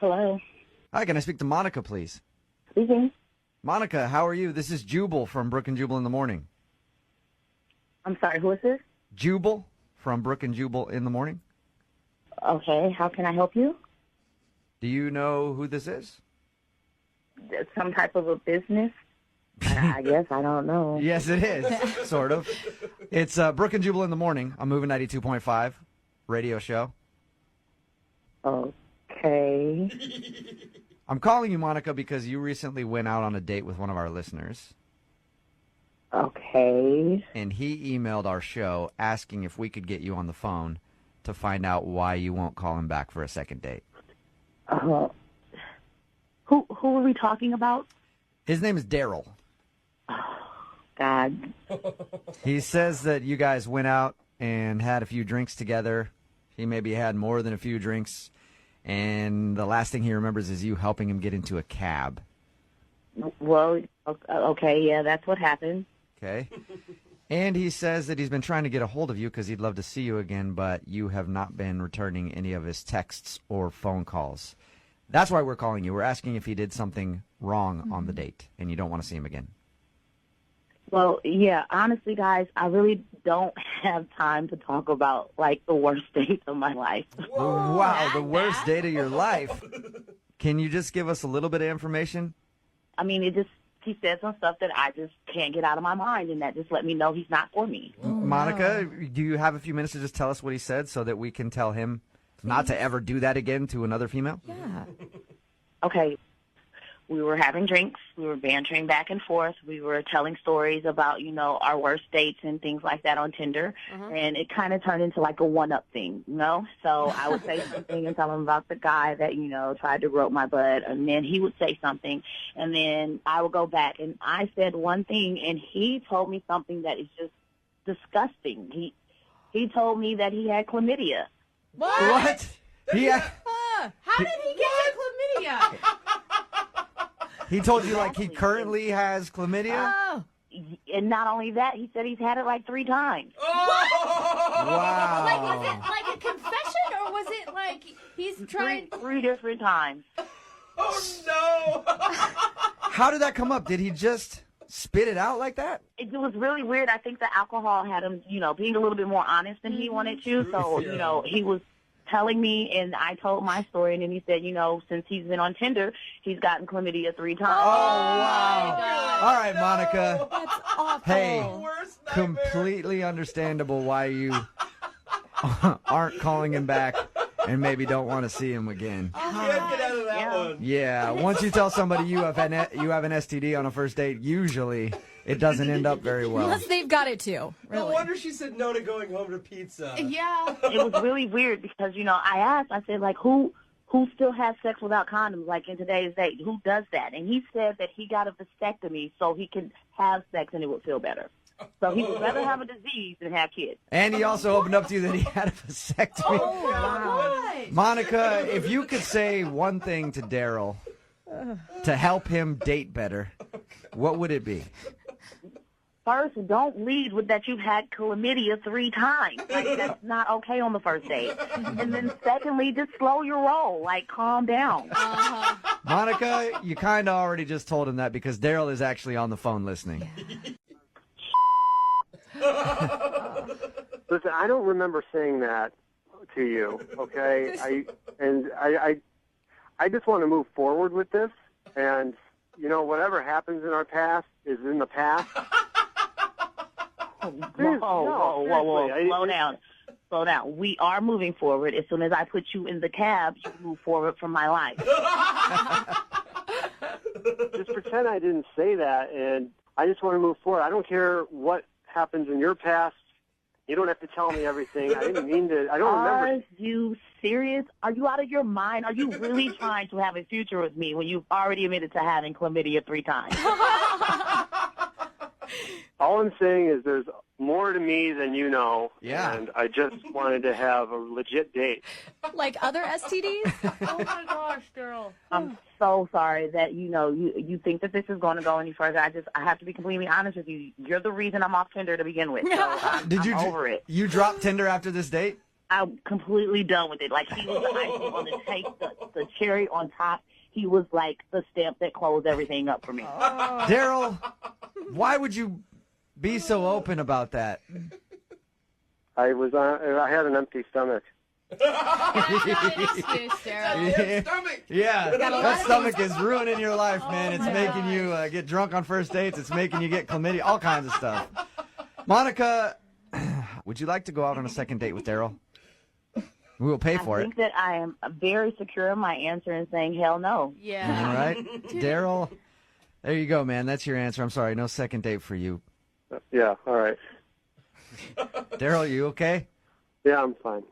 Hello. Hi, can I speak to Monica, please? Speaking. Monica, how are you? This is Jubel from Brooke and Jubel in the morning. I'm sorry, who is this? Jubel from Brooke and Jubel in the morning. Okay, how can I help you? Do you know who this is? Some type of a business? I guess, I don't know. Yes, it is, sort of. It's Brooke and Jubel in the morning. I'm moving 92.5 radio show. Okay. I'm calling you, Monica, because you recently went out on a date with one of our listeners. Okay. And he emailed our show asking if we could get you on the phone to find out why you won't call him back for a second date. Who are we talking about? His name is Darrell. God. He says that you guys went out and had a few drinks together. He maybe had more than a few drinks. And the last thing he remembers is you helping him get into a cab. Well, okay, yeah, that's what happened. Okay. And he says that he's been trying to get a hold of you because he'd love to see you again, but you have not been returning any of his texts or phone calls. That's why we're calling you. We're asking if he did something wrong on the date and you don't want to see him again. Well, yeah, honestly, guys, I really don't have time to talk about, like, the worst dates of my life. Whoa, wow, the worst date of your life. Can you just give us a little bit of information? I mean, he said some stuff that I just can't get out of my mind, and that just let me know he's not for me. Monica, do you have a few minutes to just tell us what he said so that we can tell him not to ever do that again to another female? Yeah. Okay. We were having drinks. We were bantering back and forth. We were telling stories about, our worst dates and things like that on Tinder. And it kind of turned into like a one-up thing, So I would say something and tell him about the guy that, tried to grope my butt. And then he would say something. And then I would go back. And I said one thing, and he told me something that is just disgusting. He told me that he had chlamydia. What? How did he get chlamydia? He told you like he currently has chlamydia? Oh. And not only that, he said he's had it like 3 times. Wow. Like, was it like a confession, or was it like he's trying... Three different times. Oh, no. How did that come up? Did he just spit it out like that? It was really weird. I think the alcohol had him, being a little bit more honest than he wanted to. So, he was telling me, and I told my story, and then he said, since he's been on Tinder, he's gotten chlamydia 3 times. Oh, wow. All right, Monica. That's awful. Hey, completely understandable why you aren't calling him back and maybe don't want to see him again. Can't get out of that one. Yeah, once you tell somebody you have an STD on a first date, usually it doesn't end up very well. Unless they've got it too. Really. No wonder she said no to going home to pizza. Yeah. It was really weird because, I said, like, who still has sex without condoms, like in today's date? Who does that? And he said that he got a vasectomy so he could have sex and it would feel better. So he would rather have a disease than have kids. And he also opened up to you that he had a vasectomy. Oh, my God. Monica, if you could say one thing to Darrell to help him date better, what would it be? First, don't lead with that you've had chlamydia 3 times. Like, that's not okay on the first date. And then secondly, just slow your roll. Like, calm down. Monica, you kind of already just told him that because Darrell is actually on the phone listening. Listen, I don't remember saying that to you, okay? I just want to move forward with this, and, whatever happens in our past is in the past. Whoa. Slow down. We are moving forward. As soon as I put you in the cab, you move forward from my life. Just pretend I didn't say that, and I just want to move forward. I don't care what happens in your past. You don't have to tell me everything. I didn't mean to. I don't remember. Are you serious? Are you out of your mind? Are you really trying to have a future with me when you've already admitted to having chlamydia 3 times? All I'm saying is there's more to me than you know. Yeah. And I just wanted to have a legit date. Like other STDs? Oh, my gosh, Darrell. I'm so sorry that, you think that this is going to go any further. I have to be completely honest with you. You're the reason I'm off Tinder to begin with. So I'm over it. You dropped Tinder after this date? I'm completely done with it. Like, he was the icing on the cake, the cherry on top. He was like the stamp that closed everything up for me. Darrell, why would you be so open about that? I had an empty stomach. Excuse, Darrell. Stomach. Yeah, that stomach is ruining your life, man. It's making you get drunk on first dates. It's making you get chlamydia, all kinds of stuff. Monica, would you like to go out on a second date with Darrell? We will pay for I it. think that I am very secure in my answer and saying hell no. Yeah. All right, Darrell, there you go, man. That's your answer. I'm sorry, no second date for you. Yeah, all right. Darrell, you okay? Yeah, I'm fine.